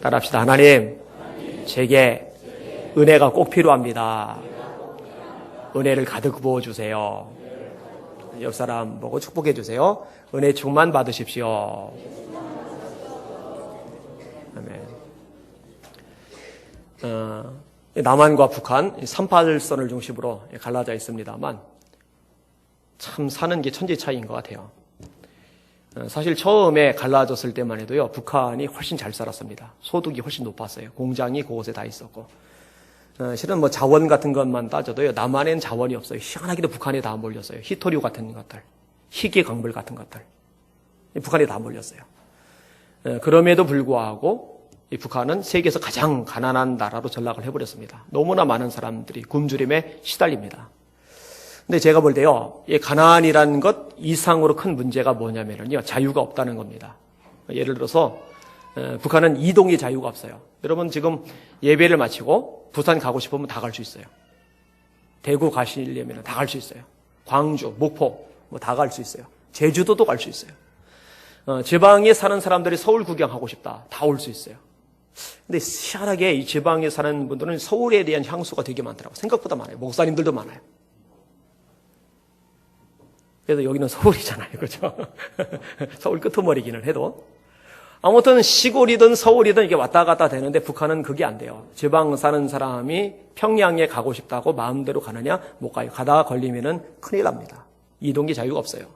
따라합시다. 하나님, 제게 은혜가 꼭 필요합니다. 은혜를 가득 부어주세요. 옆 사람 보고 축복해 주세요. 은혜 충만 받으십시오. 아멘. 남한과 북한 38선을 중심으로 갈라져 있습니다만 참 사는 게 천지 차이인 것 같아요. 사실 처음에 갈라졌을 때만 해도요, 북한이 훨씬 잘 살았습니다. 소득이 훨씬 높았어요. 공장이 그곳에 다 있었고. 실은 뭐 자원 같은 것만 따져도요, 남한엔 자원이 없어요. 희한하게도 북한에 다 몰렸어요. 희토류 같은 것들, 희귀 광물 같은 것들. 북한에 다 몰렸어요. 그럼에도 불구하고 이 북한은 세계에서 가장 가난한 나라로 전락을 해버렸습니다. 너무나 많은 사람들이 굶주림에 시달립니다. 근데 제가 볼 때요, 이 가난이라는 것 이상으로 큰 문제가 뭐냐면요, 자유가 없다는 겁니다. 예를 들어서 북한은 이동의 자유가 없어요. 여러분 지금 예배를 마치고 부산 가고 싶으면 다 갈 수 있어요. 대구 가시려면 다 갈 수 있어요. 광주, 목포 뭐 다 갈 수 있어요. 제주도도 갈 수 있어요. 지방에 사는 사람들이 서울 구경하고 싶다, 다 올 수 있어요. 근데 희한하게 이 지방에 사는 분들은 서울에 대한 향수가 되게 많더라고요. 생각보다 많아요. 목사님들도 많아요. 그래서 여기는 서울이잖아요. 그렇죠? 서울 끄트머리기는 해도. 아무튼 시골이든 서울이든 이게 왔다 갔다 되는데 북한은 그게 안 돼요. 지방 사는 사람이 평양에 가고 싶다고 마음대로 가느냐? 못 가요. 가다가 걸리면은 큰일 납니다. 이동기 자유가 없어요.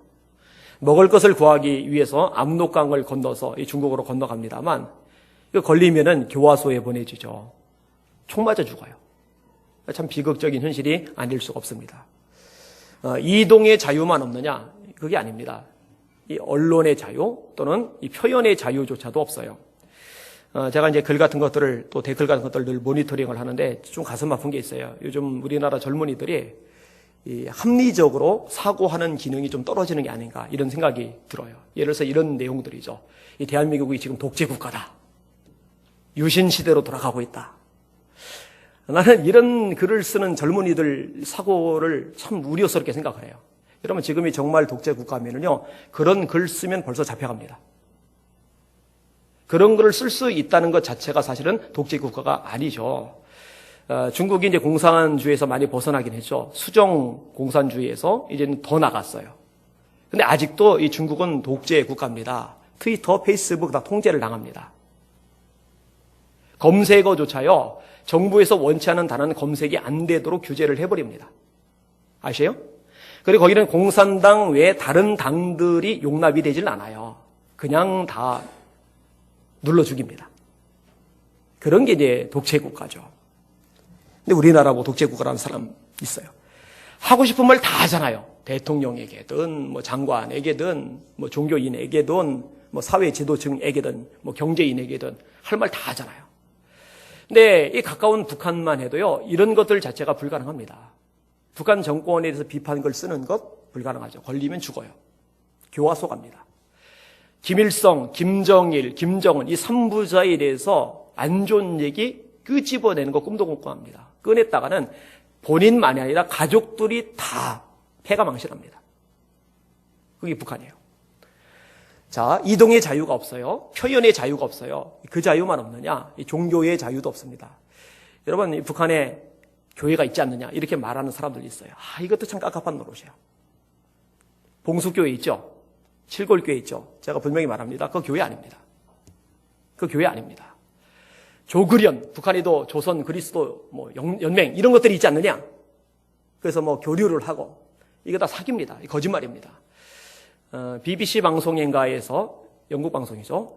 먹을 것을 구하기 위해서 압록강을 건너서 이 중국으로 건너갑니다만 이거 걸리면은 교화소에 보내지죠. 총 맞아 죽어요. 참 비극적인 현실이 아닐 수가 없습니다. 이동의 자유만 없느냐? 그게 아닙니다. 이 언론의 자유 또는 이 표현의 자유조차도 없어요. 제가 이제 글 같은 것들을 또 댓글 같은 것들을 늘 모니터링을 하는데 좀 가슴 아픈 게 있어요. 요즘 우리나라 젊은이들이 이 합리적으로 사고하는 기능이 좀 떨어지는 게 아닌가 이런 생각이 들어요. 예를 들어서 이런 내용들이죠. 이 대한민국이 지금 독재 국가다. 유신 시대로 돌아가고 있다. 나는 이런 글을 쓰는 젊은이들 사고를 참 우려스럽게 생각을 해요. 여러분 지금이 정말 독재 국가면은요, 그런 글 쓰면 벌써 잡혀갑니다. 그런 글을 쓸 수 있다는 것 자체가 사실은 독재 국가가 아니죠. 중국이 이제 공산주의에서 많이 벗어나긴 했죠. 수정 공산주의에서 이제는 더 나갔어요. 근데 아직도 이 중국은 독재 국가입니다. 트위터, 페이스북 다 통제를 당합니다. 검색어조차요, 정부에서 원치 않은 단어는 검색이 안 되도록 규제를 해버립니다. 아시죠? 그리고 거기는 공산당 외에 다른 당들이 용납이 되질 않아요. 그냥 다 눌러 죽입니다. 그런 게 이제 독재국가죠. 근데 우리나라 뭐 독재국가라는 사람 있어요. 하고 싶은 말 다 하잖아요. 대통령에게든, 뭐 장관에게든, 뭐 종교인에게든, 뭐 사회 지도층에게든, 뭐 경제인에게든 할 말 다 하잖아요. 근데 이 가까운 북한만 해도요, 이런 것들 자체가 불가능합니다. 북한 정권에 대해서 비판글 쓰는 것 불가능하죠. 걸리면 죽어요. 교화소 갑니다. 김일성, 김정일, 김정은 이 3부자에 대해서 안 좋은 얘기 끄집어내는 거 꿈도 못 꿔합니다. 꺼냈다가는 본인만이 아니라 가족들이 다 패가 망신합니다. 그게 북한이에요. 자, 이동의 자유가 없어요. 표현의 자유가 없어요. 그 자유만 없느냐? 이 종교의 자유도 없습니다. 여러분, 이 북한에 교회가 있지 않느냐? 이렇게 말하는 사람들이 있어요. 이것도 참 깝깝한 노릇이에요. 봉수교회 있죠? 칠골교회 있죠? 제가 분명히 말합니다. 그거 교회 아닙니다. 그거 교회 아닙니다. 조그련, 북한에도 조선 그리스도 뭐 연맹 이런 것들이 있지 않느냐? 그래서 뭐 교류를 하고 이거 다 사기입니다. 거짓말입니다. BBC 방송인가에서 영국 방송이죠.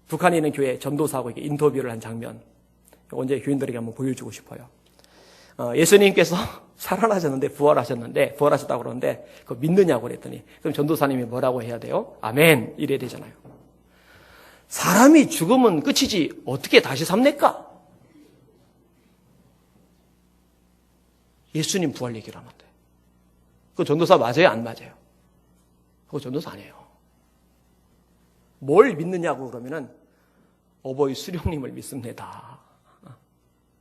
북한에 있는 교회 전도사하고 인터뷰를 한 장면. 언제 교인들에게 한번 보여주고 싶어요. 예수님께서 살아나셨는데 부활하셨다고 그러는데 그거 믿느냐고 그랬더니 그럼 전도사님이 뭐라고 해야 돼요? 아멘 이래야 되잖아요. 사람이 죽으면 끝이지 어떻게 다시 삽니까? 예수님 부활 얘기를 하는데 그거 전도사 맞아요? 안 맞아요? 그거 전도사 아니에요. 뭘 믿느냐고 그러면은 어버이 수령님을 믿습니다.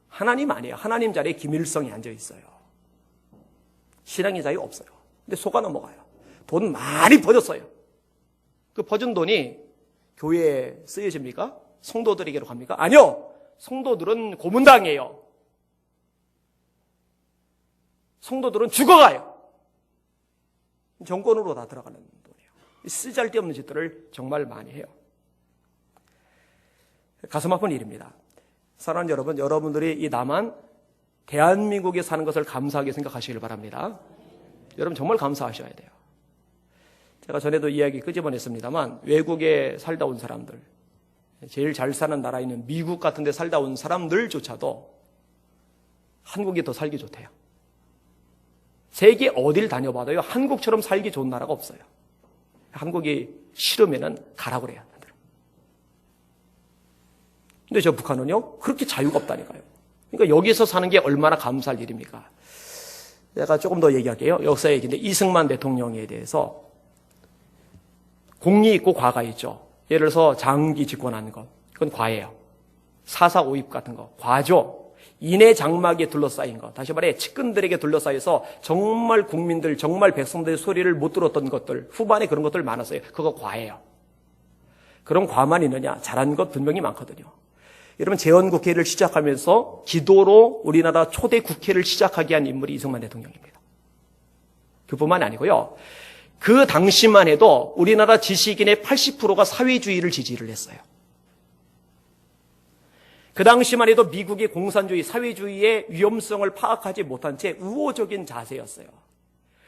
하나님 아니에요. 하나님 자리에 김일성이 앉아 있어요. 신앙의 자유 없어요. 근데 속아 넘어가요. 돈 많이 버렸어요. 그 버준 돈이 교회에 쓰여집니까? 성도들에게로 갑니까? 아니요. 성도들은 고문당해요. 성도들은 죽어가요. 정권으로 다 들어가는 돈이에요. 쓰잘데없는 짓들을 정말 많이 해요. 가슴 아픈 일입니다. 사랑하는 여러분, 여러분들이 이 남한 대한민국에 사는 것을 감사하게 생각하시길 바랍니다. 여러분 정말 감사하셔야 돼요. 제가 전에도 이야기 끄집어냈습니다만 외국에 살다 온 사람들, 제일 잘 사는 나라에 있는 미국 같은 데 살다 온 사람들조차도 한국이 더 살기 좋대요. 세계 어딜 다녀봐도요, 한국처럼 살기 좋은 나라가 없어요. 한국이 싫으면은 가라고 그래요. 근데 저 북한은요, 그렇게 자유가 없다니까요. 그러니까 여기서 사는 게 얼마나 감사할 일입니까? 내가 조금 더 얘기할게요. 역사 얘기인데, 이승만 대통령에 대해서 공이 있고 과가 있죠. 예를 들어서 장기 집권하는 것, 그건 과예요. 사사오입 같은 거, 과죠. 인해 장막에 둘러싸인 것, 다시 말해 측근들에게 둘러싸여서 정말 국민들, 정말 백성들의 소리를 못 들었던 것들, 후반에 그런 것들 많았어요. 그거 과예요. 그런 과만 있느냐? 잘한 것 분명히 많거든요. 여러분, 재헌국회를 시작하면서 기도로 우리나라 초대 국회를 시작하게 한 인물이 이승만 대통령입니다. 그뿐만 아니고요. 그 당시만 해도 우리나라 지식인의 80%가 사회주의를 지지를 했어요. 그 당시만 해도 미국의 공산주의, 사회주의의 위험성을 파악하지 못한 채 우호적인 자세였어요.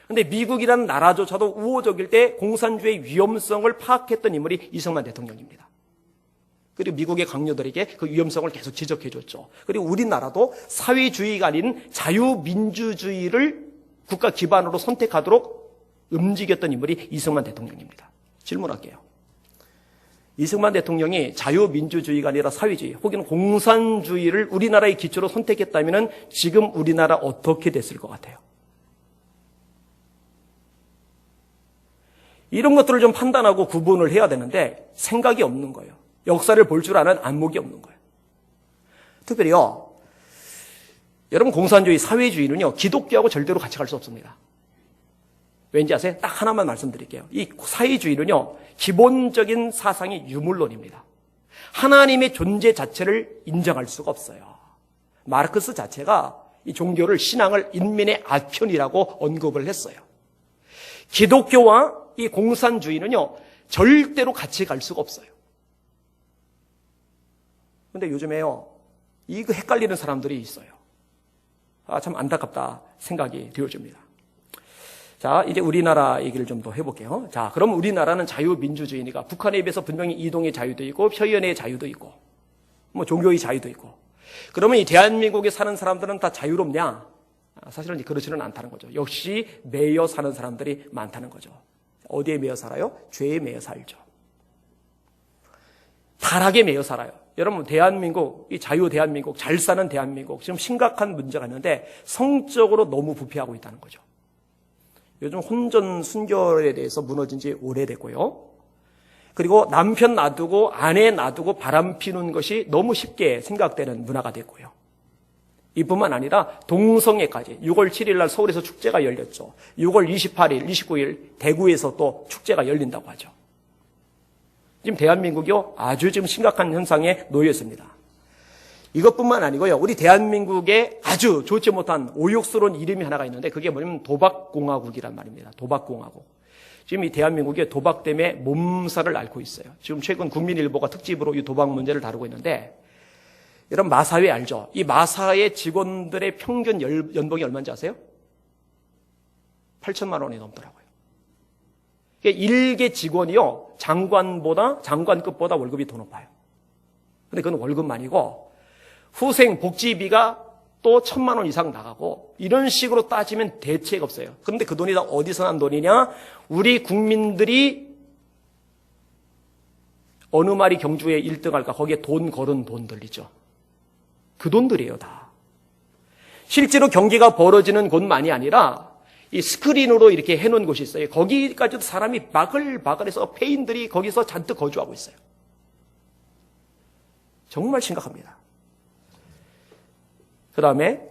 그런데 미국이라는 나라조차도 우호적일 때 공산주의의 위험성을 파악했던 인물이 이승만 대통령입니다. 그리고 미국의 강요들에게 그 위험성을 계속 지적해줬죠. 그리고 우리나라도 사회주의가 아닌 자유민주주의를 국가 기반으로 선택하도록 움직였던 인물이 이승만 대통령입니다. 질문할게요. 이승만 대통령이 자유민주주의가 아니라 사회주의 혹은 공산주의를 우리나라의 기초로 선택했다면 지금 우리나라 어떻게 됐을 것 같아요? 이런 것들을 좀 판단하고 구분을 해야 되는데 생각이 없는 거예요. 역사를 볼 줄 아는 안목이 없는 거예요. 특별히요, 여러분 공산주의, 사회주의는요, 기독교하고 절대로 같이 갈 수 없습니다. 왠지 아세요? 딱 하나만 말씀드릴게요. 이 사회주의는요, 기본적인 사상이 유물론입니다. 하나님의 존재 자체를 인정할 수가 없어요. 마르크스 자체가 이 종교를, 신앙을 인민의 아편이라고 언급을 했어요. 기독교와 이 공산주의는요, 절대로 같이 갈 수가 없어요. 근데 요즘에요, 이거 헷갈리는 사람들이 있어요. 참 안타깝다 생각이 되어집니다. 자, 이제 우리나라 얘기를 좀 더 해볼게요. 자, 그럼 우리나라는 자유민주주의니까 북한에 비해서 분명히 이동의 자유도 있고 표현의 자유도 있고 뭐 종교의 자유도 있고, 그러면 이 대한민국에 사는 사람들은 다 자유롭냐? 사실은 그렇지는 않다는 거죠. 역시 매여 사는 사람들이 많다는 거죠. 어디에 매여 살아요? 죄에 매여 살죠. 타락에 매여 살아요. 여러분, 대한민국, 이 자유 대한민국, 잘 사는 대한민국, 지금 심각한 문제가 있는데 성적으로 너무 부패하고 있다는 거죠. 요즘 혼전 순결에 대해서 무너진 지 오래됐고요. 그리고 남편 놔두고 아내 놔두고 바람 피우는 것이 너무 쉽게 생각되는 문화가 됐고요. 이뿐만 아니라 동성애까지 6월 7일 날 서울에서 축제가 열렸죠. 6월 28일, 29일 대구에서 또 축제가 열린다고 하죠. 지금 대한민국이요, 아주 지금 심각한 현상에 놓여 있습니다. 이것뿐만 아니고요, 우리 대한민국에 아주 좋지 못한 오욕스러운 이름이 하나가 있는데 그게 뭐냐면 도박공화국이란 말입니다. 도박공화국. 지금 이 대한민국이 도박 때문에 몸살을 앓고 있어요. 지금 최근 국민일보가 특집으로 이 도박 문제를 다루고 있는데, 여러분 마사회 알죠? 이 마사회 직원들의 평균 연봉이 얼마인지 아세요? 8천만 원이 넘더라고요. 일개 직원이요, 장관급보다 월급이 더 높아요. 근데 그건 월급만이고 후생 복지비가 또 1,000만 원 이상 나가고, 이런 식으로 따지면 대책 없어요. 그런데 그 돈이 다 어디서 난 돈이냐? 우리 국민들이 어느 말이 경주에 1등할까? 거기에 돈 걸은 돈들이죠. 그 돈들이에요, 다. 실제로 경기가 벌어지는 곳만이 아니라 이 스크린으로 이렇게 해놓은 곳이 있어요. 거기까지도 사람이 바글바글해서 폐인들이 거기서 잔뜩 거주하고 있어요. 정말 심각합니다. 그 다음에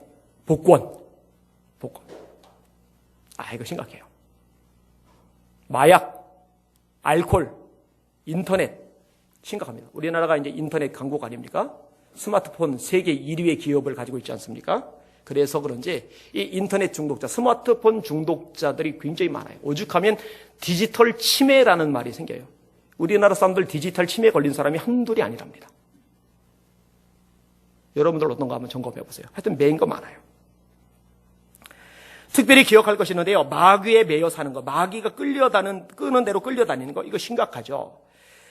복권. 이거 심각해요. 마약, 알코올, 인터넷, 심각합니다. 우리나라가 이제 인터넷 강국 아닙니까? 스마트폰 세계 1위의 기업을 가지고 있지 않습니까? 그래서 그런지 이 인터넷 중독자, 스마트폰 중독자들이 굉장히 많아요. 오죽하면 디지털 치매라는 말이 생겨요. 우리나라 사람들 디지털 치매 걸린 사람이 한둘이 아니랍니다. 여러분들 어떤가 한번 점검해 보세요. 하여튼 매인 거 많아요. 특별히 기억할 것이 있는데요. 마귀에 매여 사는 거, 마귀가 끄는 대로 끌려다니는 거, 이거 심각하죠.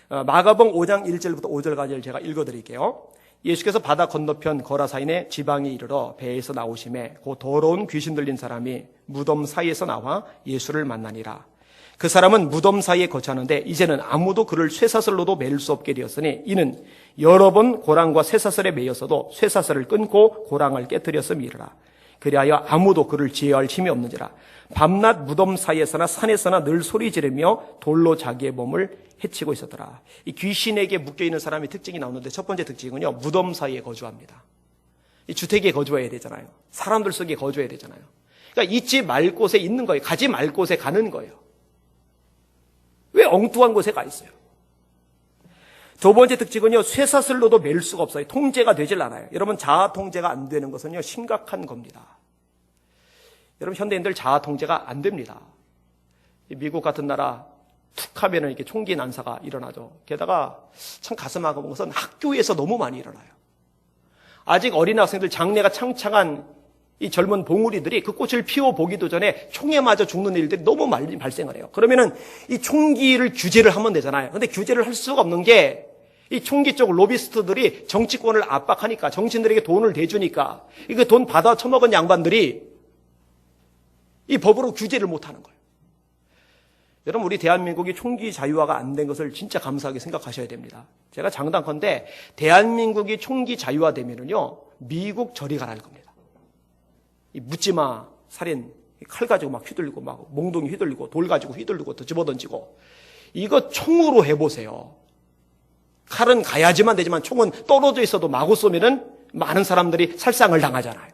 마가복음 5장 1절부터 5절까지를 제가 읽어드릴게요. 예수께서 바다 건너편 거라사인의 지방에 이르러 배에서 나오심에 그 더러운 귀신 들린 사람이 무덤 사이에서 나와 예수를 만나니라. 그 사람은 무덤 사이에 거처하는데 이제는 아무도 그를 쇠사슬로도 매일 수 없게 되었으니 이는 여러 번 고랑과 쇠사슬에 매였어도 쇠사슬을 끊고 고랑을 깨뜨렸음이라. 그리하여 아무도 그를 제어할 힘이 없는지라. 밤낮 무덤 사이에서나 산에서나 늘 소리 지르며 돌로 자기의 몸을 해치고 있었더라. 이 귀신에게 묶여있는 사람의 특징이 나오는데 첫 번째 특징은요, 무덤 사이에 거주합니다. 이 주택에 거주해야 되잖아요. 사람들 속에 거주해야 되잖아요. 그러니까 있지 말 곳에 있는 거예요. 가지 말 곳에 가는 거예요. 왜 엉뚱한 곳에 가 있어요? 두 번째 특징은요, 쇠사슬로도 맬 수가 없어요. 통제가 되질 않아요. 여러분, 자아 통제가 안 되는 것은요, 심각한 겁니다. 여러분, 현대인들 자아 통제가 안 됩니다. 미국 같은 나라 툭 하면은 이렇게 총기 난사가 일어나죠. 게다가 참 가슴 아픈 것은 학교에서 너무 많이 일어나요. 아직 어린 학생들 장래가 창창한 이 젊은 봉우리들이 그 꽃을 피워보기도 전에 총에 맞아 죽는 일들이 너무 많이 발생을 해요. 그러면은 이 총기를 규제를 하면 되잖아요. 근데 규제를 할 수가 없는 게 이 총기 쪽 로비스트들이 정치권을 압박하니까, 정치인들에게 돈을 대주니까, 이거 돈 받아 처먹은 양반들이 이 법으로 규제를 못하는 거예요. 여러분, 우리 대한민국이 총기 자유화가 안 된 것을 진짜 감사하게 생각하셔야 됩니다. 제가 장담컨대 대한민국이 총기 자유화되면은요, 미국 저리 가라는 겁니다. 이 묻지마 살인, 칼 가지고 막 휘둘리고, 막 몽둥이 휘둘리고, 돌 가지고 휘둘리고, 또 집어던지고, 이거 총으로 해보세요. 칼은 가야지만 되지만 총은 떨어져 있어도 마구 쏘면은 많은 사람들이 살상을 당하잖아요.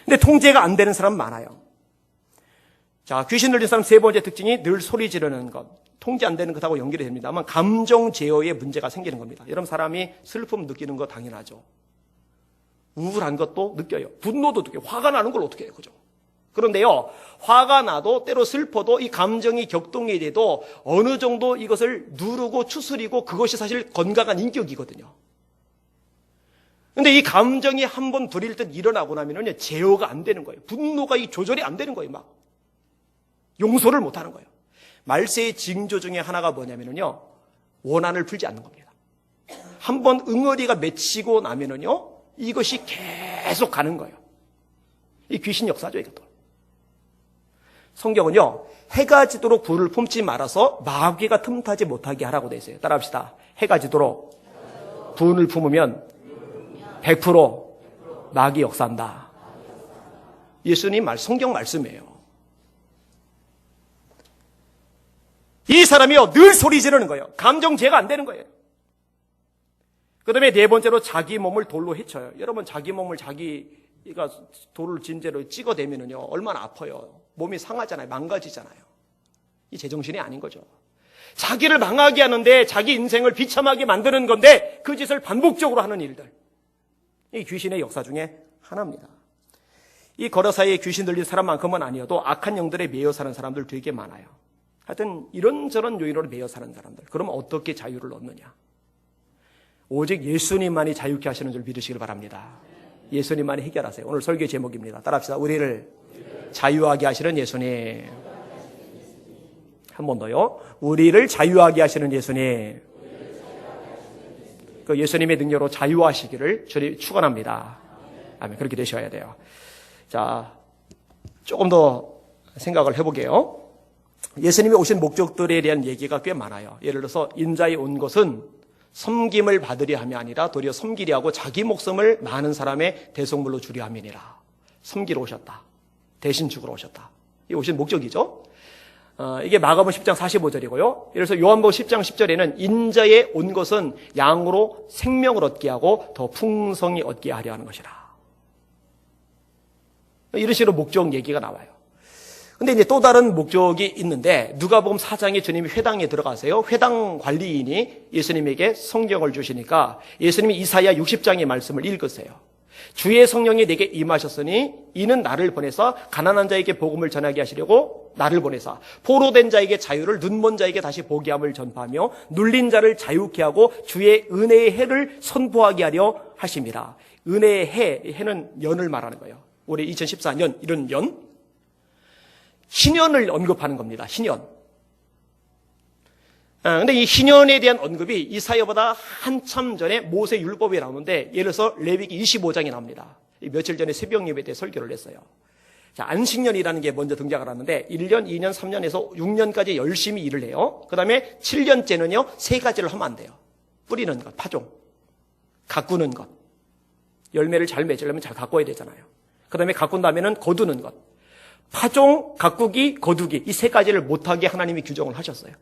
근데 통제가 안 되는 사람 많아요. 자, 귀신 들린 사람 세 번째 특징이 늘 소리 지르는 것. 통제 안 되는 것하고 연결이 됩니다만 감정 제어에 문제가 생기는 겁니다. 여러분, 사람이 슬픔 느끼는 거 당연하죠. 우울한 것도 느껴요. 분노도 느껴요. 화가 나는 걸 어떻게 해요, 그죠? 그런데요, 화가 나도 때로 슬퍼도 이 감정이 격동이 돼도 어느 정도 이것을 누르고 추스리고 그것이 사실 건강한 인격이거든요. 근데 이 감정이 한 번 부릴 듯 일어나고 나면은 제어가 안 되는 거예요. 분노가 이 조절이 안 되는 거예요, 막. 용서를 못 하는 거예요. 말세의 징조 중에 하나가 뭐냐면요, 원한을 풀지 않는 겁니다. 한 번 응어리가 맺히고 나면은요, 이것이 계속 가는 거예요. 이 귀신 역사죠, 이것도. 성경은요, 해가 지도록 불을 품지 말아서 마귀가 틈타지 못하게 하라고 되어 있어요. 따라합시다. 해가 지도록 불을 품으면 100% 마귀 역사한다. 예수님 성경 말씀이에요. 이 사람이요, 늘 소리 지르는 거예요. 감정 제어가 안 되는 거예요. 그 다음에 네 번째로 자기 몸을 돌로 해쳐요. 여러분, 자기 몸을 자기가 돌을 진제로 찍어대면은요, 얼마나 아파요. 몸이 상하잖아요. 망가지잖아요. 이 제정신이 아닌 거죠. 자기를 망하게 하는데 자기 인생을 비참하게 만드는 건데 그 짓을 반복적으로 하는 일들. 이 귀신의 역사 중에 하나입니다. 이 거라사이에 귀신 들린 사람만큼은 아니어도 악한 영들에 매여 사는 사람들 되게 많아요. 하여튼 이런저런 요인으로 매여 사는 사람들. 그럼 어떻게 자유를 얻느냐? 오직 예수님만이 자유케 하시는 줄 믿으시길 바랍니다. 예수님만이 해결하세요. 오늘 설교 제목입니다. 따라합시다. 우리를 자유하게 하시는 예수님. 한 번 더요. 우리를 자유하게 하시는 예수님. 그 예수님의 능력으로 자유하시기를 주님 축원합니다. 아멘. 그렇게 되셔야 돼요. 자, 조금 더 생각을 해보게요. 예수님이 오신 목적들에 대한 얘기가 꽤 많아요. 예를 들어서 인자에 온 것은 섬김을 받으려 함이 아니라 도리어 섬기려 하고 자기 목숨을 많은 사람의 대속물로 주려 함이니라. 섬기러 오셨다. 대신 죽으러 오셨다. 이 오신 목적이죠. 이게 마가복음 10장 45절이고요. 그래서 요한복음 10장 10절에는 인자에 온 것은 양으로 생명을 얻게 하고 더 풍성히 얻게 하려 하는 것이라. 이런 식으로 목적 얘기가 나와요. 근데 이제 또 다른 목적이 있는데 누가복음 4장에 주님이 회당에 들어가세요. 회당 관리인이 예수님에게 성경을 주시니까 예수님이 이사야 60장의 말씀을 읽으세요. 주의 성령이 내게 임하셨으니 이는 나를 보내서 가난한 자에게 복음을 전하게 하시려고 나를 보내사 포로된 자에게 자유를 눈먼 자에게 다시 보게 함을 전파하며 눌린 자를 자유케 하고 주의 은혜의 해를 선포하게 하려 하심이라. 은혜의 해는 연을 말하는 거예요. 올해 2014년 이런 연, 희년을 언급하는 겁니다. 희년. 근데 이 희년에 대한 언급이 이사야보다 한참 전에 모세 율법에 나오는데 예를 들어서 레위기 25장에 나옵니다. 며칠 전에 새벽 예배 때 설교를 했어요. 자, 안식년이라는 게 먼저 등장을 하는데 1년, 2년, 3년에서 6년까지 열심히 일을 해요. 그 다음에 7년째는요 3가지를 하면 안 돼요. 뿌리는 것, 파종, 가꾸는 것. 열매를 잘 맺으려면 잘 가꿔야 되잖아요. 그 다음에 가꾼 다음에는 거두는 것. 파종, 가꾸기, 거두기 이 3가지를 못하게 하나님이 규정을 하셨어요.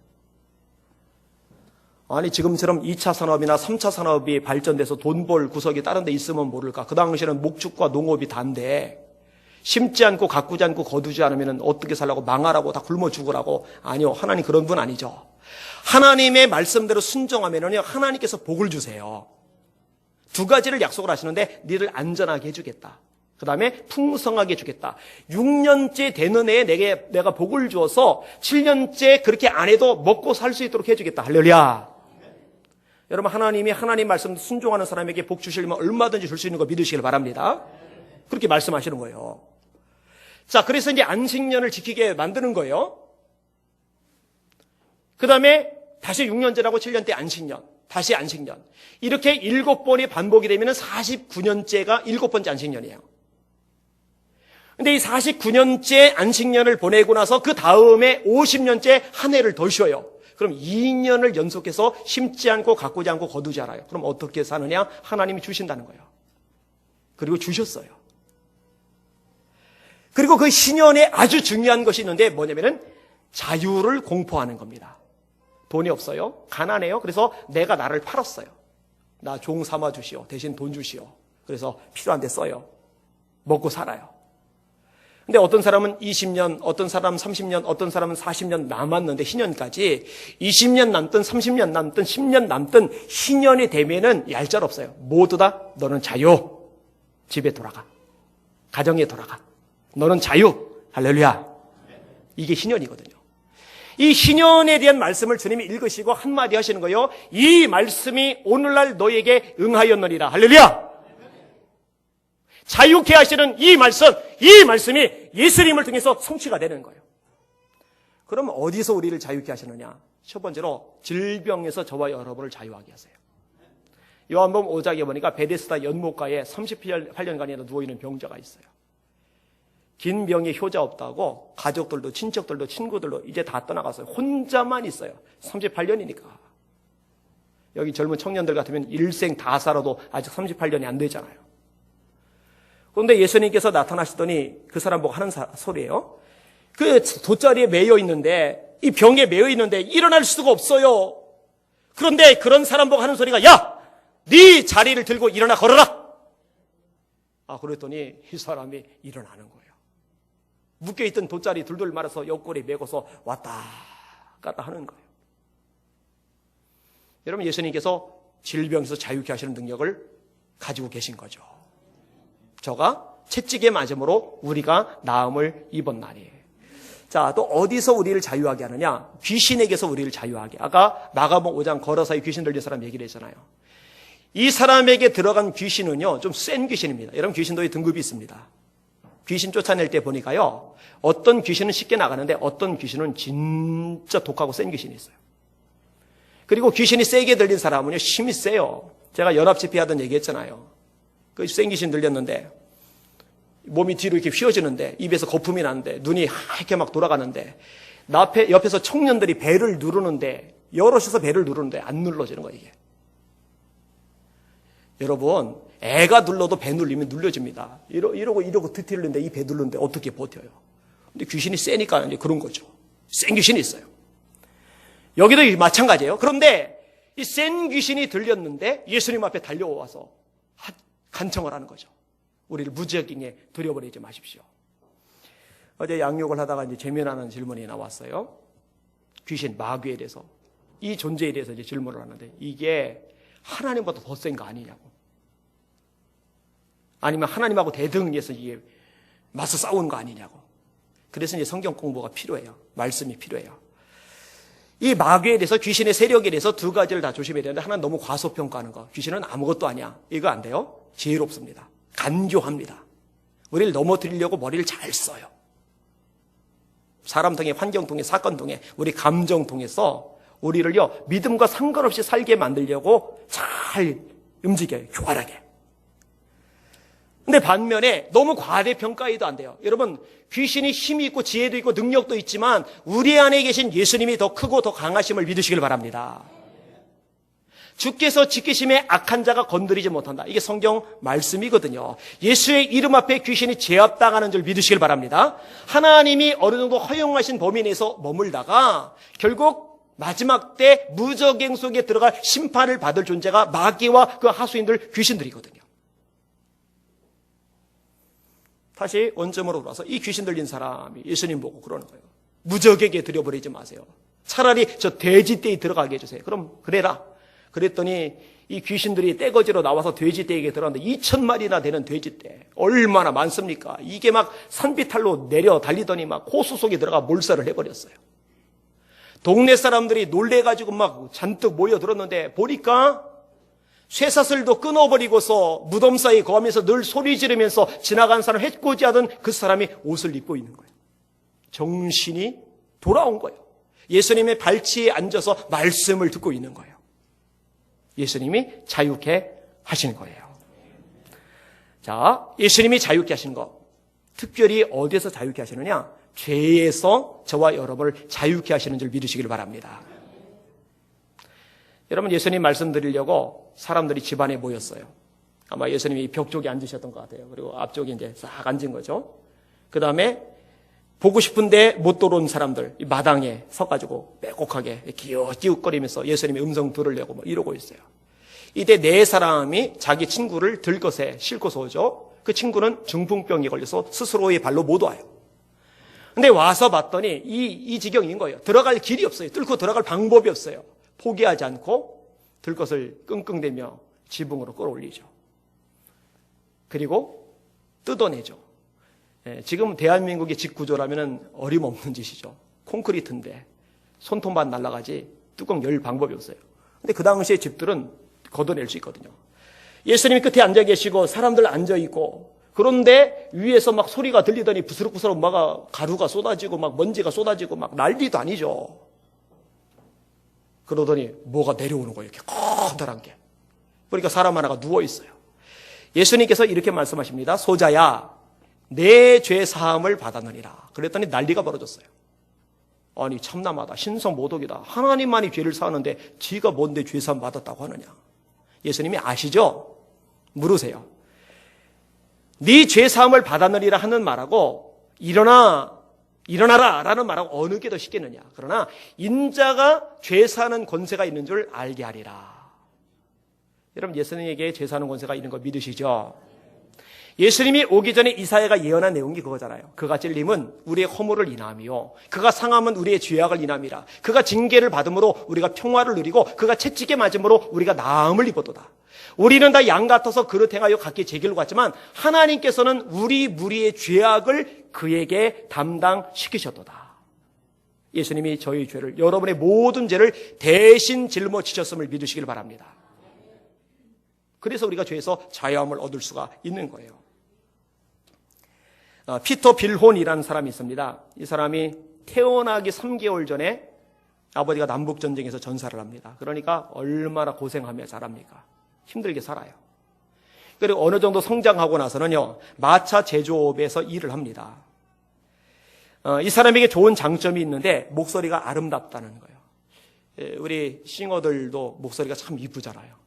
아니 지금처럼 2차 산업이나 3차 산업이 발전돼서 돈 벌 구석이 다른 데 있으면 모를까. 그 당시에는 목축과 농업이 다인데 심지 않고 가꾸지 않고 거두지 않으면 어떻게 살라고 망하라고 다 굶어 죽으라고. 아니요, 하나님 그런 분 아니죠. 하나님의 말씀대로 순종하면요 하나님께서 복을 주세요. 2가지를 약속을 하시는데 니를 안전하게 해주겠다. 그 다음에 풍성하게 해주겠다. 6년째 되는 해에 내가 복을 주어서 7년째 그렇게 안 해도 먹고 살 수 있도록 해주겠다. 할렐루야. 여러분 하나님이 하나님 말씀 순종하는 사람에게 복 주시려면 얼마든지 줄 수 있는 거 믿으시길 바랍니다. 그렇게 말씀하시는 거예요. 자, 그래서 이제 안식년을 지키게 만드는 거예요. 그 다음에 다시 6년째라고 7년째 안식년, 다시 안식년. 이렇게 7번이 반복이 되면 49년째가 7번째 안식년이에요. 근데 이 49년째 안식년을 보내고 나서 그 다음에 50년째 한 해를 더 쉬어요. 그럼 2년을 연속해서 심지 않고 가꾸지 않고 거두지 않아요. 그럼 어떻게 사느냐? 하나님이 주신다는 거예요. 그리고 주셨어요. 그리고 그 신년에 아주 중요한 것이 있는데 뭐냐면은 자유를 공포하는 겁니다. 돈이 없어요. 가난해요. 그래서 내가 나를 팔았어요. 나 종 삼아 주시오. 대신 돈 주시오. 그래서 필요한 데 써요. 먹고 살아요. 근데 어떤 사람은 20년, 어떤 사람은 30년, 어떤 사람은 40년 남았는데 희년까지 20년 남든 30년 남든 10년 남든 희년이 되면은 얄짤없어요. 모두 다 너는 자유. 집에 돌아가. 가정에 돌아가. 너는 자유. 할렐루야. 이게 희년이거든요. 이 희년에 대한 말씀을 주님이 읽으시고 한마디 하시는 거예요. 이 말씀이 오늘날 너에게 응하였느니라. 할렐루야. 자유케 하시는 이 말씀이 예수님을 통해서 성취가 되는 거예요. 그럼 어디서 우리를 자유케 하시느냐? 첫 번째로 질병에서 저와 여러분을 자유하게 하세요. 요한복음 5장에 보니까 베데스다 연못가에 38년간이나 누워있는 병자가 있어요. 긴 병에 효자 없다고 가족들도 친척들도 친구들도 이제 다 떠나갔어요. 혼자만 있어요. 38년이니까. 여기 젊은 청년들 같으면 일생 다 살아도 아직 38년이 안 되잖아요. 그런데 예수님께서 나타나시더니 그 사람 보고 하는 소리예요. 그 돗자리에 매여 있는데, 이 병에 매여 있는데 일어날 수가 없어요. 그런데 그런 사람 보고 하는 소리가, 야! 네 자리를 들고 일어나 걸어라! 그랬더니 이 사람이 일어나는 거예요. 묶여있던 돗자리 둘둘 말아서 옆구리 메고서 왔다 갔다 하는 거예요. 여러분, 예수님께서 질병에서 자유케 하시는 능력을 가지고 계신 거죠. 저가 채찍에 맞음으로 우리가 나음을 입은 날이에요. 자, 또 어디서 우리를 자유하게 하느냐? 귀신에게서 우리를 자유하게. 아까 마가복음 5장 걸어사이 귀신 들린 사람 얘기를 했잖아요. 이 사람에게 들어간 귀신은요, 좀 센 귀신입니다. 여러분, 귀신도 등급이 있습니다. 귀신 쫓아낼 때 보니까요, 어떤 귀신은 쉽게 나가는데 어떤 귀신은 진짜 독하고 센 귀신이 있어요. 그리고 귀신이 세게 들린 사람은요, 힘이 세요. 제가 연합집회 하던 얘기 했잖아요. 그 센 귀신 들렸는데 몸이 뒤로 이렇게 휘어지는데 입에서 거품이 나는데 눈이 하얗게 막 돌아가는데 옆에서 청년들이 배를 누르는데 여럿이서 배를 누르는데 안 눌러지는 거예요. 이게. 여러분, 애가 눌러도 배 눌리면 눌려집니다. 이러고 뒤틀리는데 이 배 누르는데 어떻게 버텨요? 근데 귀신이 세니까 이제 그런 거죠. 센 귀신이 있어요. 여기도 마찬가지예요. 그런데 이 센 귀신이 들렸는데 예수님 앞에 달려와서 간청을 하는 거죠. 우리를 무지하게 두려워버리지 마십시오. 어제 양육을 하다가 이제 재미나는 질문이 나왔어요. 귀신, 마귀에 대해서. 이 존재에 대해서 이제 질문을 하는데, 이게 하나님보다 더 센 거 아니냐고. 아니면 하나님하고 대등해서 이게 맞서 싸우는 거 아니냐고. 그래서 이제 성경 공부가 필요해요. 말씀이 필요해요. 이 마귀에 대해서, 귀신의 세력에 대해서 두 가지를 다 조심해야 되는데, 하나는 너무 과소평가하는 거. 귀신은 아무것도 아니야. 이거 안 돼요. 지혜롭습니다. 간교합니다. 우리를 넘어뜨리려고 머리를 잘 써요. 사람 통해, 환경 통해, 사건 통해, 우리 감정 통해서 우리를요, 믿음과 상관없이 살게 만들려고 잘 움직여요. 교활하게. 근데 반면에 너무 과대평가해도 안 돼요. 여러분, 귀신이 힘이 있고 지혜도 있고 능력도 있지만 우리 안에 계신 예수님이 더 크고 더 강하심을 믿으시길 바랍니다. 주께서 지키심에 악한 자가 건드리지 못한다. 이게 성경 말씀이거든요. 예수의 이름 앞에 귀신이 제압당하는 줄 믿으시길 바랍니다. 하나님이 어느 정도 허용하신 범위 내에서 머물다가 결국 마지막 때 무적행 속에 들어갈 심판을 받을 존재가 마귀와 그 하수인들, 귀신들이거든요. 다시 원점으로 돌아서 이 귀신 들린 사람이 예수님 보고 그러는 거예요. 무적에게 들여버리지 마세요. 차라리 저 돼지떼에 들어가게 해주세요. 그럼 그래라. 그랬더니 이 귀신들이 떼거지로 나와서 돼지떼에게 들어갔는데 2,000마리나 되는 돼지떼. 얼마나 많습니까? 이게 막 산비탈로 내려 달리더니 막 호수 속에 들어가 몰살을 해버렸어요. 동네 사람들이 놀래가지고 막 잔뜩 모여들었는데 보니까 쇠사슬도 끊어버리고서 무덤 사이에 거하면서 늘 소리 지르면서 지나간 사람을 해코지하던 그 사람이 옷을 입고 있는 거예요. 정신이 돌아온 거예요. 예수님의 발치에 앉아서 말씀을 듣고 있는 거예요. 예수님이 자유케 하시는 거예요. 자, 예수님이 자유케 하시는 거. 특별히 어디에서 자유케 하시느냐? 죄에서 저와 여러분을 자유케 하시는 줄 믿으시길 바랍니다. 여러분, 예수님 말씀드리려고 사람들이 집안에 모였어요. 아마 예수님이 벽 쪽에 앉으셨던 것 같아요. 그리고 앞쪽에 이제 싹 앉은 거죠. 그 다음에 보고 싶은데 못 들어온 사람들, 이 마당에 서가지고 빼곡하게 기웃기웃거리면서 예수님의 음성 들으려고 뭐 이러고 있어요. 이때 네 사람이 자기 친구를 들것에 싣고서 오죠. 그 친구는 중풍병이 걸려서 스스로의 발로 못 와요. 근데 와서 봤더니 이 지경인 거예요. 들어갈 길이 없어요. 뚫고 들어갈 방법이 없어요. 포기하지 않고 들것을 끙끙대며 지붕으로 끌어올리죠. 그리고 뜯어내죠. 지금 대한민국의 집 구조라면 어림없는 짓이죠. 콘크리트인데 손톱만 날아가지 뚜껑 열 방법이 없어요. 근데 그 당시에 집들은 걷어낼 수 있거든요. 예수님이 끝에 앉아 계시고 사람들 앉아 있고, 그런데 위에서 막 소리가 들리더니 부스럭부스럭 막 가루가 쏟아지고 막 먼지가 쏟아지고 막 난리도 아니죠. 그러더니 뭐가 내려오는 거예요. 이렇게 커다란 게. 그러니까 사람 하나가 누워 있어요. 예수님께서 이렇게 말씀하십니다. 소자야, 내 죄 사함을 받았느니라. 그랬더니 난리가 벌어졌어요. 아니, 참남하다. 신성모독이다. 하나님만이 죄를 사하는데 지가 뭔데 죄 사함 받았다고 하느냐. 예수님이 아시죠? 물으세요. 네 죄 사함을 받았느니라 하는 말하고 일어나라 라는 말하고 어느 게 더 쉽겠느냐. 그러나 인자가 죄 사는 권세가 있는 줄 알게 하리라. 여러분, 예수님에게 죄 사는 권세가 있는 거 믿으시죠? 예수님이 오기 전에 이사야가 예언한 내용이 그거잖아요. 그가 찔림은 우리의 허물을 인함이요, 그가 상함은 우리의 죄악을 인함이라. 그가 징계를 받음으로 우리가 평화를 누리고 그가 채찍에 맞음으로 우리가 나음을 입었도다. 우리는 다 양 같아서 그릇 행하여 각기 제 길로 갔지만 하나님께서는 우리 무리의 죄악을 그에게 담당시키셨도다. 예수님이 저희 죄를, 여러분의 모든 죄를 대신 짊어지셨음을 믿으시길 바랍니다. 그래서 우리가 죄에서 자유함을 얻을 수가 있는 거예요. 피터 빌혼이라는 사람이 있습니다. 이 사람이 태어나기 3개월 전에 아버지가 남북전쟁에서 전사를 합니다. 그러니까 얼마나 고생하며 자랍니까? 힘들게 살아요. 그리고 어느 정도 성장하고 나서는요, 마차 제조업에서 일을 합니다. 이 사람에게 좋은 장점이 있는데 목소리가 아름답다는 거예요. 우리 싱어들도 목소리가 참 이쁘잖아요.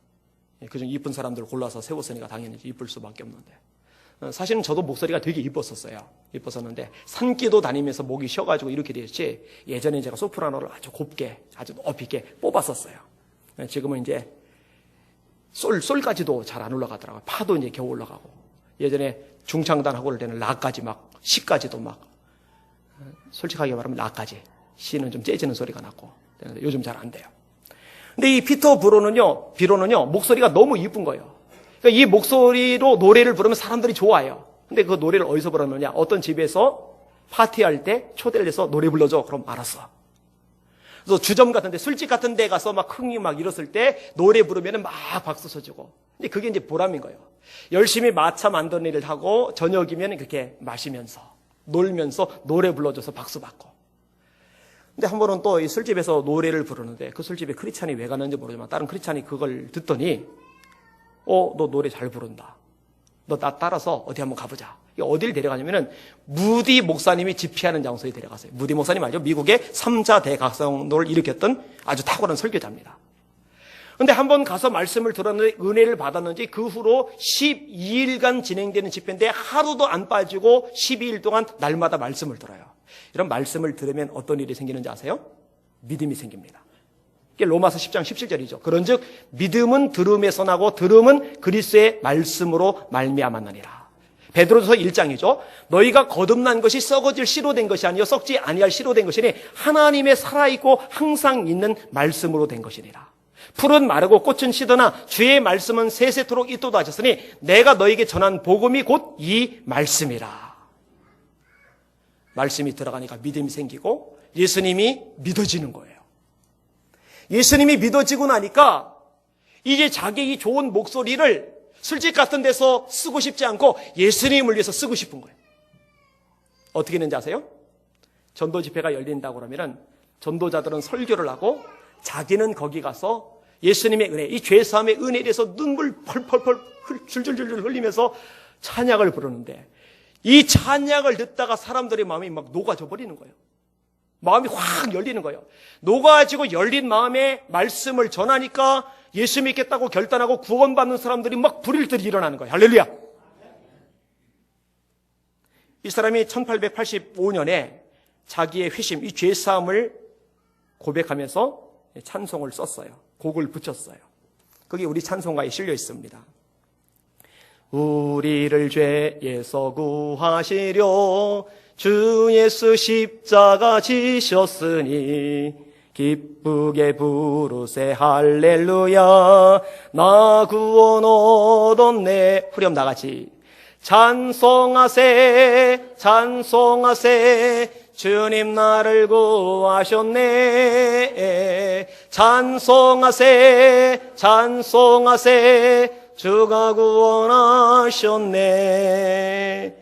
그중 이쁜 사람들을 골라서 세웠으니까 당연히 이쁠 수밖에 없는데, 사실은 저도 목소리가 되게 이뻤었는데 산기도 다니면서 목이 쉬어가지고 이렇게 됐지, 예전에 제가 소프라노를 아주 곱게, 아주 높이 있게 뽑았었어요. 지금은 이제 솔까지도 잘 안 올라가더라고요. 파도 이제 겨우 올라가고, 예전에 중창단 하고 할 때는 라까지 막 시까지도 막 솔직하게 말하면 나까지. C는 좀 째지는 소리가 났고. 요즘 잘 안 돼요. 근데 이 피터 비로는요, 목소리가 너무 이쁜 거예요. 그러니까 이 목소리로 노래를 부르면 사람들이 좋아해요. 근데 그 노래를 어디서 부르느냐? 어떤 집에서 파티할 때 초대를 해서 노래 불러줘. 그럼 알았어. 그래서 주점 같은데, 술집 같은 데 가서 막 흥이 막 일었을 때 노래 부르면 막 박수 쳐주고. 근데 그게 이제 보람인 거예요. 열심히 마차 만드는 일을 하고 저녁이면 그렇게 마시면서, 놀면서 노래 불러줘서 박수 받고. 근데 한 번은 또 이 술집에서 노래를 부르는데 그 술집에 크리스찬이 왜 가는지 모르지만 다른 크리스찬이 그걸 듣더니 너 노래 잘 부른다. 너 나 따라서 어디 한번 가보자. 어딜 데려가냐면은 무디 목사님이 집회하는 장소에 데려갔어요. 무디 목사님 알죠? 미국의 3자 대각성도를 일으켰던 아주 탁월한 설교자입니다. 근데 한번 가서 말씀을 들었는데 은혜를 받았는지 그 후로 12일간 진행되는 집회인데 하루도 안 빠지고 12일 동안 날마다 말씀을 들어요. 이런 말씀을 들으면 어떤 일이 생기는지 아세요? 믿음이 생깁니다. 이게 로마서 10장 17절이죠. 그런즉 믿음은 들음에서 나고 들음은 그리스도의 말씀으로 말미암았느니라. 베드로서 1장이죠. 너희가 거듭난 것이 썩어질 씨로 된 것이 아니요 썩지 아니할 씨로 된 것이니 하나님의 살아있고 항상 있는 말씀으로 된 것이니라. 풀은 마르고 꽃은 시드나 주의 말씀은 세세토록 있도다 하셨으니 내가 너희에게 전한 복음이 곧 이 말씀이라. 말씀이 들어가니까 믿음이 생기고 예수님이 믿어지는 거예요. 예수님이 믿어지고 나니까 이제 자기 이 좋은 목소리를 술집 같은 데서 쓰고 싶지 않고 예수님을 위해서 쓰고 싶은 거예요. 어떻게 했는지 아세요? 전도 집회가 열린다고 그러면 전도자들은 설교를 하고 자기는 거기 가서 예수님의 은혜, 이 죄사함의 은혜에 대해서 눈물 펄펄펄 줄줄줄 흘리면서 찬양을 부르는데 이 찬양을 듣다가 사람들의 마음이 막 녹아져 버리는 거예요. 마음이 확 열리는 거예요. 녹아지고 열린 마음에 말씀을 전하니까 예수 믿겠다고 결단하고 구원받는 사람들이 막 불일들이 일어나는 거예요. 할렐루야. 이 사람이 1885년에 자기의 회심, 이 죄사함을 고백하면서 찬송을 썼어요. 곡을 붙였어요. 그게 우리 찬송가에 실려 있습니다. 우리를 죄에서 구하시려 주 예수 십자가 지셨으니 기쁘게 부르세 할렐루야 나 구원 얻었네. 후렴 나같이 찬송하세 찬송하세 주님 나를 구하셨네. 찬송하세 찬송하세 주가 구원하셨네.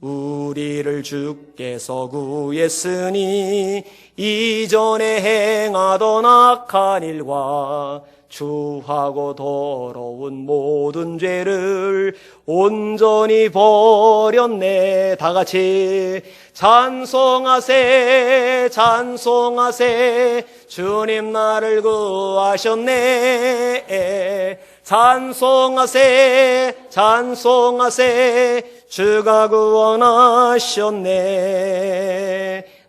우리를 주께서 구했으니 이전에 행하던 악한 일과 추하고 더러운 모든 죄를 온전히 버렸네. 다같이 찬송하세 찬송하세 주님 나를 구하셨네. 찬송하세 찬송하세 주가 구원하셨네.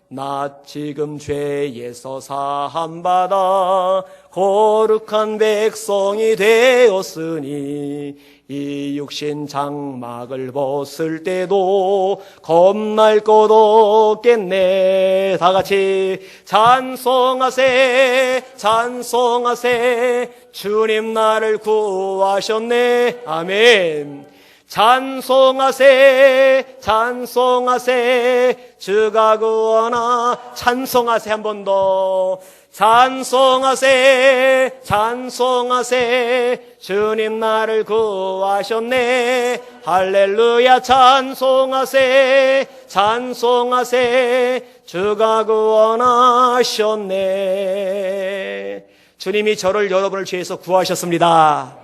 나 지금 죄에서 사함받아 거룩한 백성이 되었으니 이 육신 장막을 벗을 때도 겁날 것 없겠네. 다같이 찬송하세 찬송하세 주님 나를 구하셨네. 아멘. 찬송하세 찬송하세 주가 구원하. 찬송하세. 한 번 더 찬송하세 찬송하세 주님 나를 구하셨네. 할렐루야. 찬송하세 찬송하세 주가 구원하셨네. 주님이 저를 여러분을 죄에서 구하셨습니다.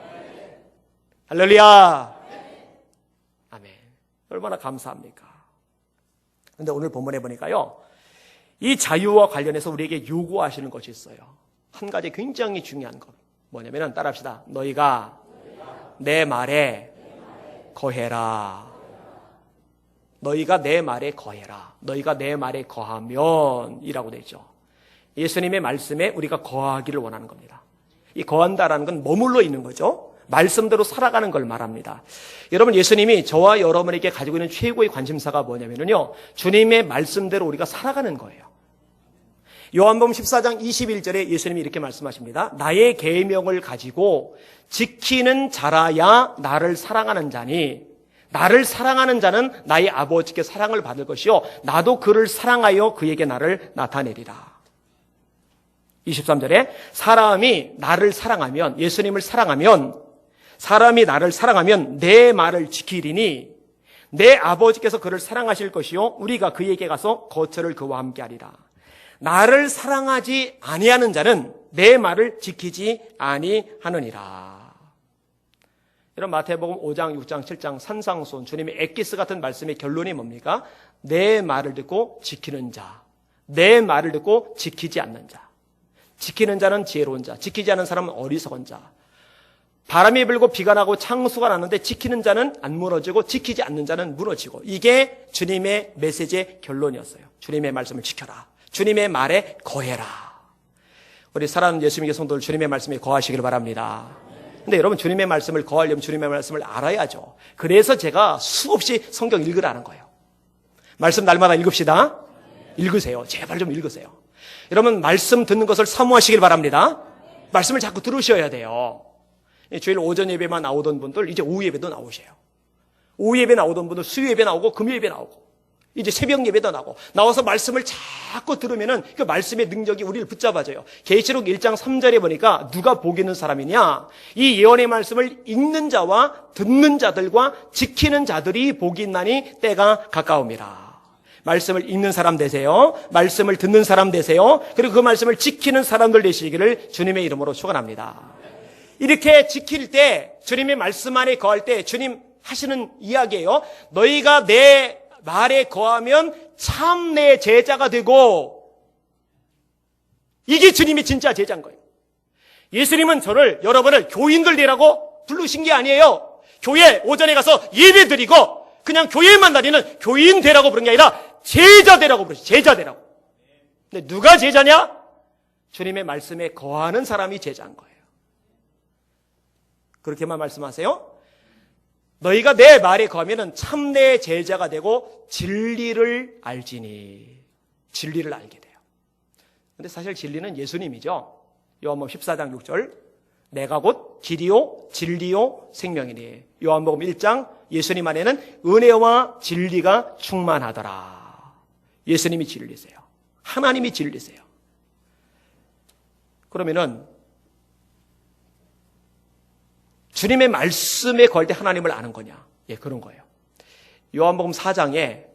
할렐루야. 아멘. 얼마나 감사합니까? 그런데 오늘 본문에 보니까요, 이 자유와 관련해서 우리에게 요구하시는 것이 있어요. 한 가지 굉장히 중요한 것. 뭐냐면 따라합시다. 너희가 내 말에 거해라. 너희가 내 말에 거해라. 너희가 내 말에 거하면 이라고 되어 있죠. 예수님의 말씀에 우리가 거하기를 원하는 겁니다. 이 거한다라는 건 머물러 있는 거죠. 말씀대로 살아가는 걸 말합니다. 여러분, 예수님이 저와 여러분에게 가지고 있는 최고의 관심사가 뭐냐면요, 주님의 말씀대로 우리가 살아가는 거예요. 요한복음 14장 21절에 예수님이 이렇게 말씀하십니다. 나의 계명을 가지고 지키는 자라야 나를 사랑하는 자니, 나를 사랑하는 자는 나의 아버지께 사랑을 받을 것이요 나도 그를 사랑하여 그에게 나를 나타내리라. 23절에 사람이 나를 사랑하면, 예수님을 사랑하면, 사람이 나를 사랑하면 내 말을 지키리니 내 아버지께서 그를 사랑하실 것이요 우리가 그에게 가서 거처를 그와 함께 하리라. 나를 사랑하지 아니하는 자는 내 말을 지키지 아니하느니라. 여러분, 마태복음 5장, 6장, 7장 산상수훈, 주님의 엑기스 같은 말씀의 결론이 뭡니까? 내 말을 듣고 지키는 자, 내 말을 듣고 지키지 않는 자. 지키는 자는 지혜로운 자, 지키지 않는 사람은 어리석은 자. 바람이 불고 비가 나고 창수가 나는데 지키는 자는 안 무너지고 지키지 않는 자는 무너지고. 이게 주님의 메시지의 결론이었어요. 주님의 말씀을 지켜라. 주님의 말에 거해라. 우리 사랑하는 예수님의 성도들, 주님의 말씀에 거하시길 바랍니다. 근데 여러분, 주님의 말씀을 거하려면 주님의 말씀을 알아야죠. 그래서 제가 수없이 성경 읽으라는 거예요. 말씀 날마다 읽읍시다. 읽으세요. 제발 좀 읽으세요. 여러분, 말씀 듣는 것을 사모하시길 바랍니다. 말씀을 자꾸 들으셔야 돼요. 주일 오전 예배만 나오던 분들 이제 오후 예배도 나오셔요. 오후 예배 나오던 분들 수요 예배 나오고 금요 예배 나오고 이제 새벽 예배도 나와서 말씀을 자꾸 들으면은 그 말씀의 능력이 우리를 붙잡아줘요. 계시록 1장 3절에 보니까 누가 복 있는 사람이냐? 이 예언의 말씀을 읽는 자와 듣는 자들과 지키는 자들이 복이 있나니 때가 가까움이라. 말씀을 읽는 사람 되세요. 말씀을 듣는 사람 되세요. 그리고 그 말씀을 지키는 사람들 되시기를 주님의 이름으로 축원합니다. 이렇게 지킬 때, 주님의 말씀 안에 거할 때 주님 하시는 이야기예요. 너희가 내 말에 거하면 참 내 제자가 되고. 이게 주님이 진짜 제자인 거예요. 예수님은 저를, 여러분을 교인들 되라고 부르신 게 아니에요. 교회 오전에 가서 예배 드리고 그냥 교회만 다니는 교인 되라고 부른 게 아니라 제자 되라고 부르시. 제자 되라고. 근데 누가 제자냐? 주님의 말씀에 거하는 사람이 제자인 거예요. 그렇게만 말씀하세요. 너희가 내 말에 거하면 참 내 제자가 되고 진리를 알지니. 진리를 알게 돼요. 근데 사실 진리는 예수님이죠. 요한복음 14장 6절. 내가 곧 길이요 진리요 생명이니. 요한복음 1장 예수님 안에는 은혜와 진리가 충만하더라. 예수님이 진리세요. 하나님이 진리세요. 그러면은 주님의 말씀에 걸 때 하나님을 아는 거냐? 예, 그런 거예요. 요한복음 4장에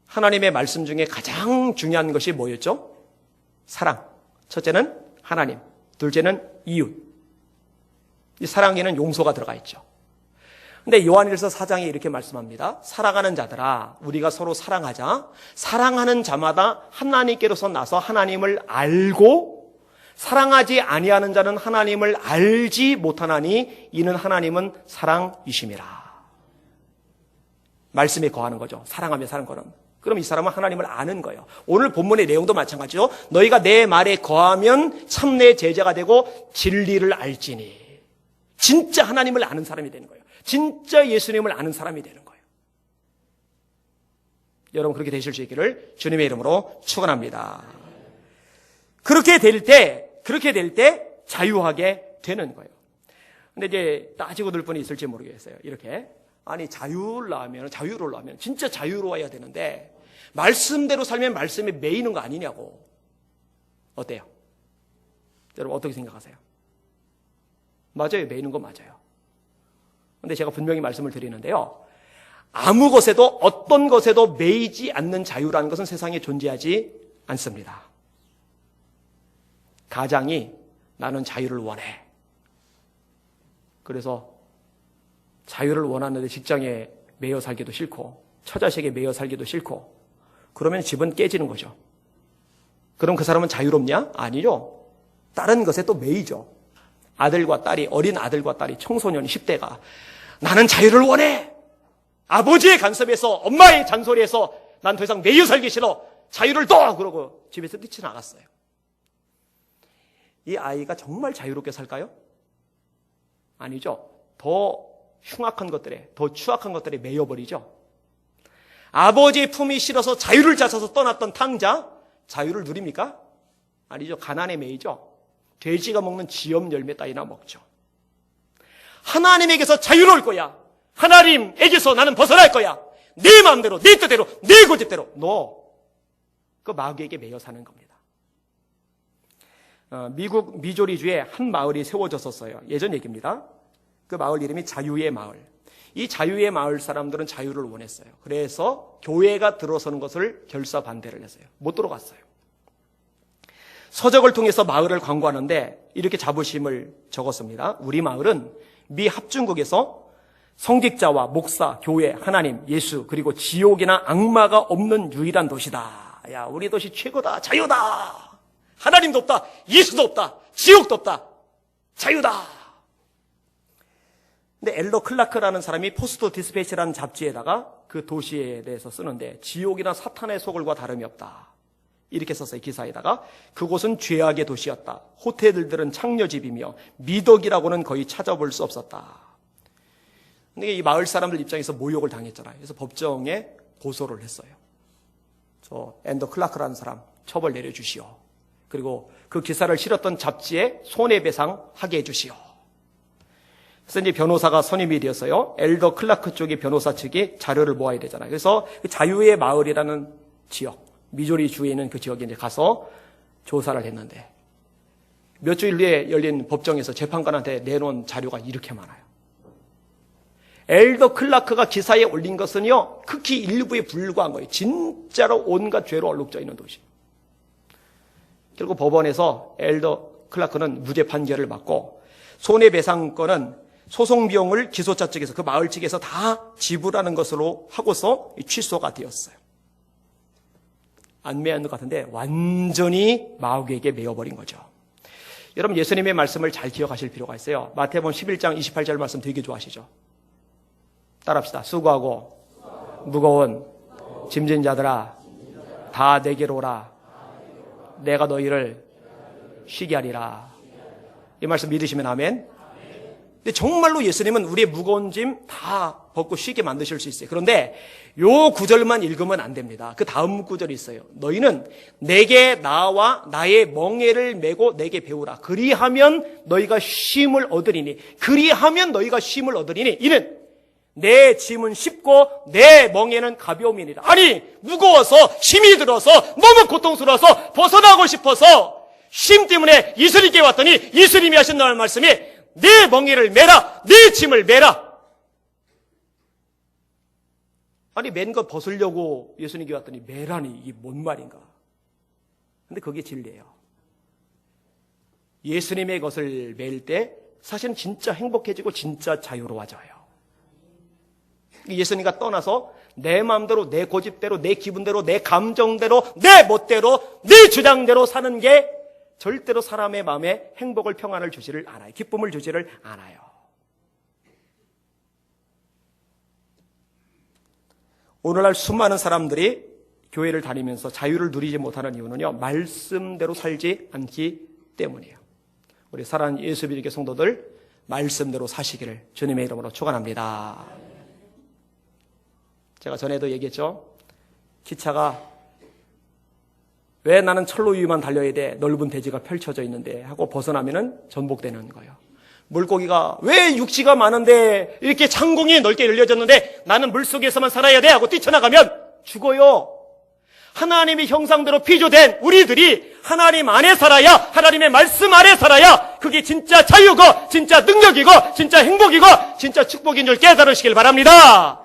하나님의 말씀 중에 가장 중요한 것이 뭐였죠? 사랑. 첫째는 하나님, 둘째는 이웃. 이 사랑에는 용서가 들어가 있죠. 근데 요한일서 4장에 이렇게 말씀합니다. 사랑하는 자들아, 우리가 서로 사랑하자. 사랑하는 자마다 하나님께로서 나서 하나님을 알고 사랑하지 아니하는 자는 하나님을 알지 못하나니 이는 하나님은 사랑이심이라. 말씀에 거하는 거죠. 사랑하며 사는 거는. 그럼 이 사람은 하나님을 아는 거예요. 오늘 본문의 내용도 마찬가지죠. 너희가 내 말에 거하면 참 내 제자가 되고 진리를 알지니. 진짜 하나님을 아는 사람이 되는 거예요. 진짜 예수님을 아는 사람이 되는 거예요. 여러분, 그렇게 되실 수 있기를 주님의 이름으로 축원합니다. 그렇게 될 때 자유하게 되는 거예요. 근데 이제 따지고 들 분이 있을지 모르겠어요. 이렇게. 아니, 자유를 하면 진짜 자유로워야 되는데 말씀대로 살면 말씀에 매이는 거 아니냐고. 어때요? 여러분, 어떻게 생각하세요? 맞아요. 매이는 거 맞아요. 근데 제가 분명히 말씀을 드리는데요. 아무 것에도 어떤 것에도 매이지 않는 자유라는 것은 세상에 존재하지 않습니다. 가장이 나는 자유를 원해. 그래서 자유를 원하는데 직장에 매여 살기도 싫고 처자식에 매여 살기도 싫고 그러면 집은 깨지는 거죠. 그럼 그 사람은 자유롭냐? 아니죠. 다른 것에 또 매이죠. 아들과 딸이, 어린 아들과 딸이, 청소년 10대가 나는 자유를 원해. 아버지의 간섭에서, 엄마의 잔소리에서 난 더 이상 매여 살기 싫어. 자유를 둬! 그러고 집에서 뛰쳐나갔어요. 이 아이가 정말 자유롭게 살까요? 아니죠. 더 흉악한 것들에, 더 추악한 것들에 매여버리죠. 아버지의 품이 싫어서 자유를 찾아서 떠났던 탕자, 자유를 누립니까? 아니죠. 가난에 매이죠. 돼지가 먹는 지엽 열매 따위나 먹죠. 하나님에게서 자유로울 거야. 하나님에게서 나는 벗어날 거야. 내 마음대로, 내 뜻대로, 내 고집대로. 그 마귀에게 매여 사는 겁니다. 미국 미조리주에 한 마을이 세워졌었어요. 예전 얘기입니다. 그 마을 이름이 자유의 마을. 이 자유의 마을 사람들은 자유를 원했어요. 그래서 교회가 들어서는 것을 결사 반대를 했어요. 못 들어갔어요. 서적을 통해서 마을을 광고하는데 이렇게 자부심을 적었습니다. 우리 마을은 미 합중국에서 성직자와 목사, 교회, 하나님, 예수, 그리고 지옥이나 악마가 없는 유일한 도시다. 야, 우리 도시 최고다. 자유다. 하나님도 없다. 예수도 없다. 지옥도 없다. 자유다. 근데 엘더 클라크라는 사람이 포스트 디스패치라는 잡지에다가 그 도시에 대해서 쓰는데 지옥이나 사탄의 소굴과 다름이 없다. 이렇게 썼어요. 기사에다가. 그곳은 죄악의 도시였다. 호텔들은 창녀집이며 미덕이라고는 거의 찾아볼 수 없었다. 근데 이 마을 사람들 입장에서 모욕을 당했잖아요. 그래서 법정에 고소를 했어요. 저 엘더 클라크라는 사람 처벌 내려주시오. 그리고 그 기사를 실었던 잡지에 손해배상하게 해주시오. 그래서 이제 변호사가 선임이 되었어요. 엘더 클라크 쪽의 변호사 측이 자료를 모아야 되잖아요. 그래서 그 자유의 마을이라는 지역, 미조리 주에 있는 그 지역에 이제 가서 조사를 했는데 몇 주일 후에 열린 법정에서 재판관한테 내놓은 자료가 이렇게 많아요. 엘더 클라크가 기사에 올린 것은요, 극히 일부에 불과한 거예요. 진짜로 온갖 죄로 얼룩져 있는 도시. 결국 법원에서 엘더 클라크는 무죄 판결을 받고 손해배상권은 소송 비용을 기소자 측에서 그 마을 측에서 다 지불하는 것으로 하고서 취소가 되었어요. 안 매한 것 같은데 완전히 마귀에게 매여버린 거죠. 여러분 예수님의 말씀을 잘 기억하실 필요가 있어요. 마태복음 11장 28절 말씀 되게 좋아하시죠. 따라합시다. 수고하고 무거운 짐진 자들아 다 내게로 오라. 내가 너희를 쉬게 하리라. 이 말씀 믿으시면 아멘. 근데 정말로 예수님은 우리의 무거운 짐 다 벗고 쉬게 만드실 수 있어요. 그런데 요 구절만 읽으면 안 됩니다. 그 다음 구절이 있어요. 너희는 내게 나와 나의 멍에를 메고 내게 배우라. 그리하면 너희가 쉼을 얻으리니. 그리하면 너희가 쉼을 얻으리니. 이는 내 짐은 쉽고 내 멍에는 가벼움이니라. 아니 무거워서 힘이 들어서 너무 고통스러워서 벗어나고 싶어서 쉼 때문에 예수님께 왔더니 예수님이 하신 말씀이 내 멍에를 메라. 내 짐을 메라. 아니 맨 것 벗으려고 예수님께 왔더니 메라니 이게 뭔 말인가. 근데 그게 진리예요. 예수님의 것을 맬 때 사실은 진짜 행복해지고 진짜 자유로워져요. 예수님과 떠나서 내 마음대로 내 고집대로 내 기분대로 내 감정대로 내 멋대로 내 주장대로 사는 게 절대로 사람의 마음에 행복을 평안을 주지를 않아요. 기쁨을 주지를 않아요. 오늘날 수많은 사람들이 교회를 다니면서 자유를 누리지 못하는 이유는요, 말씀대로 살지 않기 때문이에요. 우리 사랑하는 예수비리교 성도들 말씀대로 사시기를 주님의 이름으로 축원합니다. 제가 전에도 얘기했죠. 기차가 왜 나는 철로 위만 달려야 돼? 넓은 대지가 펼쳐져 있는데 하고 벗어나면은 전복되는 거예요. 물고기가 왜 육지가 많은데 이렇게 창공이 넓게 열려졌는데 나는 물속에서만 살아야 돼? 하고 뛰쳐나가면 죽어요. 하나님의 형상대로 피조된 우리들이 하나님 안에 살아야, 하나님의 말씀 안에 살아야 그게 진짜 자유고 진짜 능력이고 진짜 행복이고 진짜 축복인 줄 깨달으시길 바랍니다.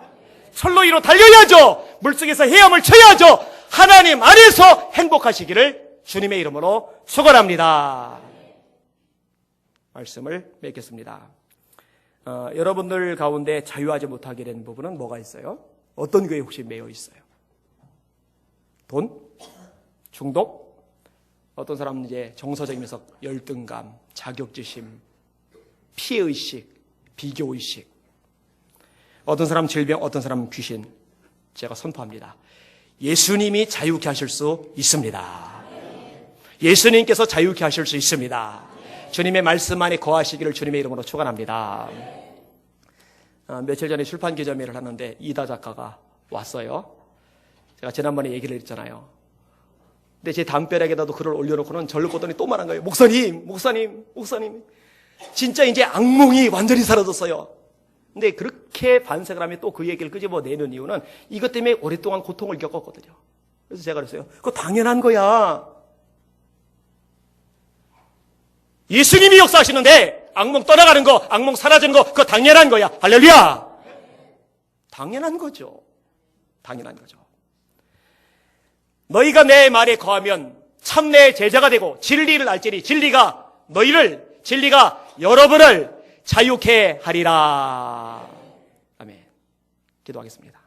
철로 위로 달려야죠. 물속에서 헤엄을 쳐야죠. 하나님 안에서 행복하시기를 주님의 이름으로 축원합니다. 말씀을 맺겠습니다. 여러분들 가운데 자유하지 못하게 된 부분은 뭐가 있어요? 어떤 교회에 혹시 매여 있어요? 돈? 중독? 어떤 사람은 이제 정서적이면서 열등감, 자격지심, 피해의식, 비교의식. 어떤 사람은 질병, 어떤 사람은 귀신. 제가 선포합니다. 예수님이 자유케 하실 수 있습니다. 예수님께서 자유케 하실 수 있습니다. 주님의 말씀 안에 거하시기를 주님의 이름으로 축원합니다. 며칠 전에 출판 기자회를 하는데 이다 작가가 왔어요. 제가 지난번에 얘기를 했잖아요. 근데 제 담벼락에다도 글을 올려놓고는 저를 보더니 또 말한 거예요. 목사님, 진짜 이제 악몽이 완전히 사라졌어요. 근데 그렇게 반색을 하면 또 그 얘기를 끄집어내는 이유는 이것 때문에 오랫동안 고통을 겪었거든요. 그래서 제가 그랬어요. 그거 당연한 거야. 예수님이 역사하시는데 악몽 떠나가는 거, 악몽 사라지는 거, 그거 당연한 거야. 할렐루야! 당연한 거죠. 당연한 거죠. 너희가 내 말에 거하면 참 내 제자가 되고 진리를 알지니 진리가 여러분을 자유케 하리라. 아멘. 기도하겠습니다.